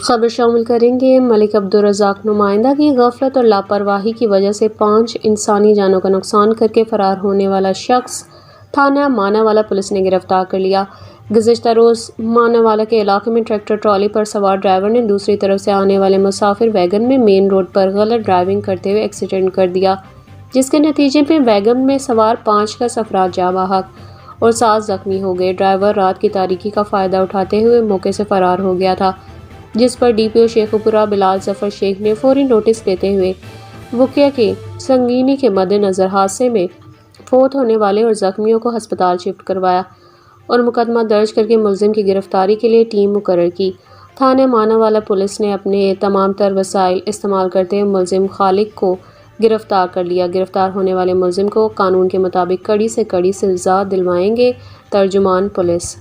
خبر شامل کریں گے۔ ملک عبدالرزاق نمائندہ کی غفلت اور لاپرواہی کی وجہ سے 5 انسانی جانوں کا نقصان کرکے فرار ہونے والا شخص تھانہ ماناوالا پولیس نے گرفتار کر لیا۔ گزشتہ روز ماناوالا کے علاقے میں ٹریکٹر ٹرالی پر سوار ڈرائیور نے دوسری طرف سے آنے والے مسافر ویگن میں مین روڈ پر غلط ڈرائیونگ کرتے ہوئے ایکسیڈنٹ کر دیا، جس کے نتیجے میں ویگن میں سوار 5 افراد جاں بحق اور 7 زخمی ہو گئے۔ ڈرائیور رات کی تاریکی کا فائدہ اٹھاتے ہوئے موقع سے فرار ہو گیا تھا، جس پر ڈی پی او شیخو پورہ بلال ظفر شیخ نے فوری نوٹس لیتے ہوئے وقعے کی سنگینی کے مدنظر حادثے میں فوت ہونے والے اور زخمیوں کو ہسپتال شفٹ کروایا اور مقدمہ درج کرکے ملزم کی گرفتاری کے لیے ٹیم مقرر کی۔ تھانہ ماناوالا پولیس نے اپنے تمام تر وسائل استعمال کرتے ہوئے ملزم خالق کو گرفتار کر لیا۔ گرفتار ہونے والے ملزم کو قانون کے مطابق کڑی سے کڑی سزا دلوائیں گے۔ ترجمان پولیس